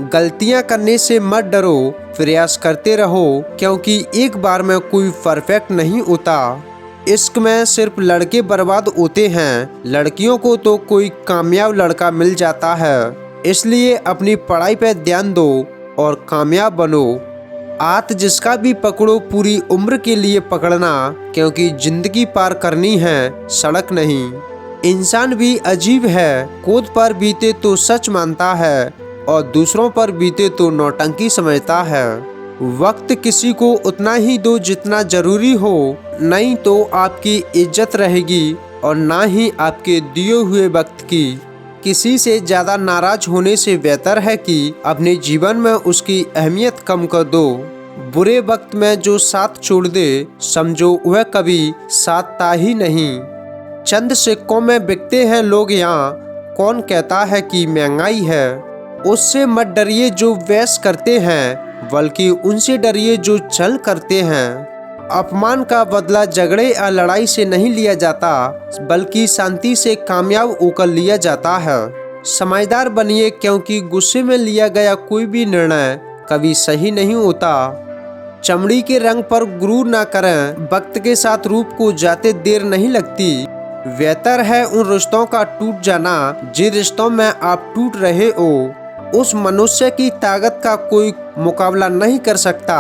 गलतियां करने से मत डरो, प्रयास करते रहो, क्योंकि एक बार में कोई परफेक्ट नहीं होता। इश्क में सिर्फ लड़के बर्बाद होते हैं, लड़कियों को तो कोई कामयाब लड़का मिल जाता है। इसलिए अपनी पढ़ाई पे ध्यान दो और कामयाब बनो। हाथ जिसका भी पकड़ो पूरी उम्र के लिए पकड़ना, क्योंकि जिंदगी पार करनी है, सड़क नहीं। इंसान भी अजीब है, खुद पर बीते तो सच मानता है और दूसरों पर बीते तो नौटंकी समझता है। वक्त किसी को उतना ही दो जितना जरूरी हो, नहीं तो आपकी इज्जत रहेगी और ना ही आपके दिए हुए वक्त की। किसी से ज्यादा नाराज होने से बेहतर है कि अपने जीवन में उसकी अहमियत कम कर दो। बुरे वक्त में जो साथ छोड़ दे, समझो वह कभी साथ था ही नहीं। चंद सिक्कों में बिकते हैं लोग यहाँ, कौन कहता है कि महंगाई है। उससे मत डरिए जो वैस करते हैं, बल्कि उनसे डरिए जो छल करते हैं। अपमान का बदला झगड़े या लड़ाई से नहीं लिया जाता, बल्कि शांति से कामयाब होकर लिया जाता है। समझदार बनिए, क्योंकि गुस्से में लिया गया कोई भी निर्णय कभी सही नहीं होता। चमड़ी के रंग पर गुरूर ना करें, वक्त के साथ रूप को जाते देर नहीं लगती। बेहतर है उन रिश्तों का टूट जाना जिन रिश्तों में आप टूट रहे हो। उस मनुष्य की ताकत का कोई मुकाबला नहीं कर सकता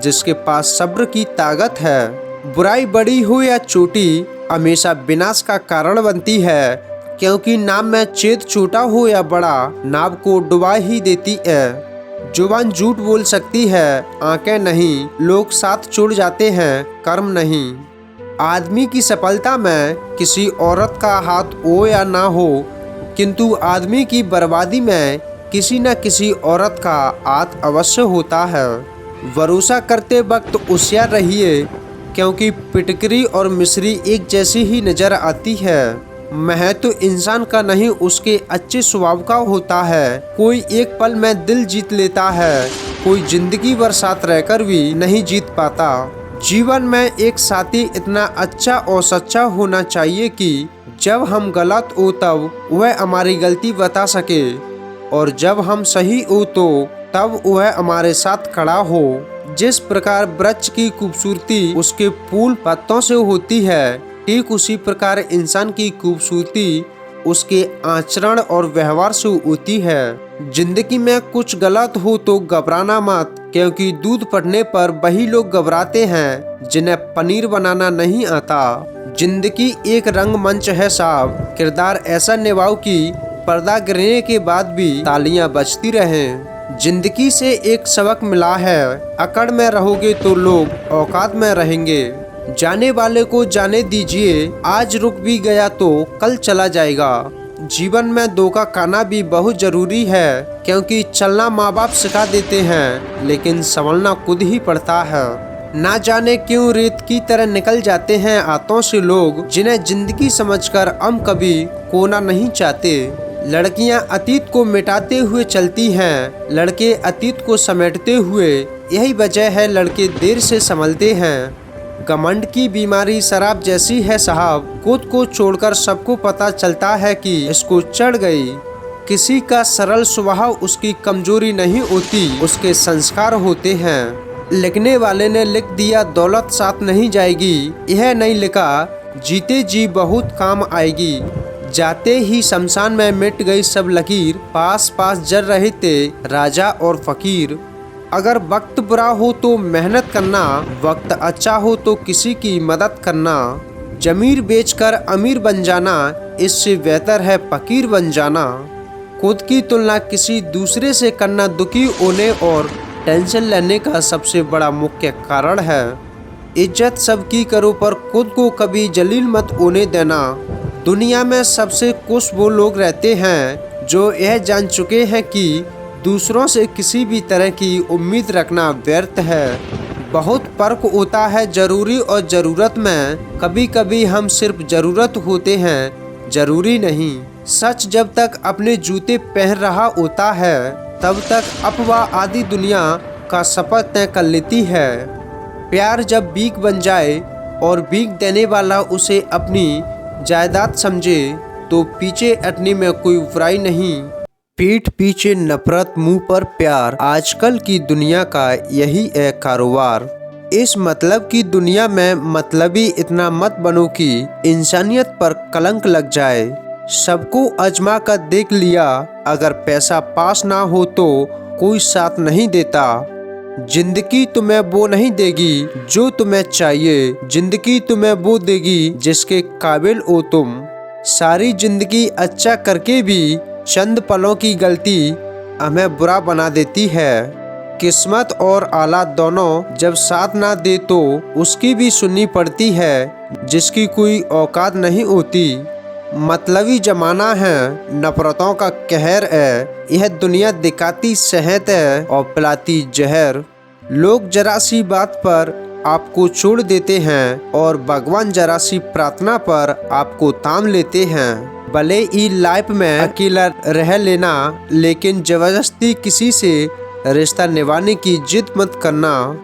जिसके पास सब्र की ताकत है। बुराई बड़ी हो या छोटी, हमेशा विनाश का कारण बनती है, क्योंकि नाव में छेद छोटा हो या बड़ा, नाव को डुबा ही देती है। जुबान झूठ बोल सकती है, आंखें नहीं। लोग साथ छोड़ जाते हैं, कर्म नहीं। आदमी की सफलता में किसी औरत का हाथ हो या ना हो, किंतु आदमी की बर्बादी में किसी न किसी औरत का हाथ अवश्य होता है। भरोसा करते वक्त होशियार रहिए, क्योंकि पिटकरी और मिश्री एक जैसी ही नजर आती है। महत्व इंसान का नहीं, उसके अच्छे स्वभाव का होता है। कोई एक पल में दिल जीत लेता है, कोई जिंदगी भर साथ रहकर भी नहीं जीत पाता। जीवन में एक साथी इतना अच्छा और सच्चा होना चाहिए कि जब हम गलत हो तब वह हमारी गलती बता सके, और जब हम सही हो तो तब वह हमारे साथ खड़ा हो। जिस प्रकार वृक्ष की खूबसूरती उसके फूल पत्तों से होती है, ठीक उसी प्रकार इंसान की खूबसूरती उसके आचरण और व्यवहार से होती है। जिंदगी में कुछ गलत हो तो घबराना मत, क्योंकि दूध फटने पर वही लोग घबराते हैं जिन्हें पनीर बनाना नहीं आता। जिंदगी एक रंगमंच है साहब, किरदार ऐसा निभाओ कि पर्दा गिरने के बाद भी तालियां बजती रहें। जिंदगी से एक सबक मिला है, अकड़ में रहोगे तो लोग औकात में रहेंगे। जाने वाले को जाने दीजिए, आज रुक भी गया तो कल चला जाएगा। जीवन में धोखा खाना भी बहुत जरूरी है, क्योंकि चलना माँ बाप सिखा देते हैं, लेकिन संभलना खुद ही पड़ता है। ना जाने क्यों रेत की तरह निकल जाते हैं हाथों से लोग, जिन्हें जिंदगी समझकर हम कभी खोना नहीं चाहते। लड़कियां अतीत को मिटाते हुए चलती हैं, लड़के अतीत को समेटते हुए। यही वजह है लड़के देर से संभलते हैं। घमंड की बीमारी शराब जैसी है साहब, खुद को छोड़कर सबको पता चलता है कि इसको चढ़ गई। किसी का सरल स्वभाव उसकी कमजोरी नहीं होती, उसके संस्कार होते हैं। लिखने वाले ने लिख दिया दौलत साथ नहीं जाएगी, यह नहीं लिखा जीते जी बहुत काम आएगी। जाते ही शमशान में मिट गई सब लकीर, पास पास जल रहे थे राजा और फकीर। अगर वक्त बुरा हो तो मेहनत करना, वक्त अच्छा हो तो किसी की मदद करना। जमीर बेचकर अमीर बन जाना, इससे बेहतर है फकीर बन जाना। खुद की तुलना किसी दूसरे से करना दुखी होने और टेंशन लेने का सबसे बड़ा मुख्य कारण है। इज्जत सबकी करो, पर खुद को कभी जलील मत होने देना। दुनिया में सबसे खुश वो लोग रहते हैं जो यह जान चुके हैं कि दूसरों से किसी भी तरह की उम्मीद रखना व्यर्थ है। बहुत फर्क होता है जरूरी और ज़रूरत में। कभी कभी हम सिर्फ ज़रूरत होते हैं, जरूरी नहीं। सच जब तक अपने जूते पहन रहा होता है, तब तक अफवाह आदि दुनिया का सफर तय कर लेती है। प्यार जब भीख बन जाए और भीख देने वाला उसे अपनी जायदाद समझे, तो पीछे हटने में कोई बुराई नहीं। पीठ पीछे नफरत, मुंह पर प्यार, आजकल की दुनिया का यही है कारोबार। इस मतलब की दुनिया में मतलबी इतना मत बनो कि इंसानियत पर कलंक लग जाए। सबको आजमा कर देख लिया, अगर पैसा पास ना हो तो कोई साथ नहीं देता। जिंदगी तुम्हें वो नहीं देगी जो तुम्हें चाहिए, जिंदगी तुम्हें वो देगी जिसके काबिल हो तुम। सारी जिंदगी अच्छा करके भी चंद पलों की गलती हमें बुरा बना देती है। किस्मत और औलाद दोनों जब साथ ना दे तो उसकी भी सुननी पड़ती है, जिसकी कोई औकात नहीं होती। मतलबी जमाना है, नफरतों का कहर है, यह दुनिया दिखाती शहद है और पिलाती जहर। लोग जरा सी बात पर आपको छोड़ देते हैं और भगवान जरा सी प्रार्थना पर आपको थाम लेते हैं। भले ही लाइफ में अकेला रह लेना, लेकिन जबरदस्ती किसी से रिश्ता निभाने की जिद मत करना।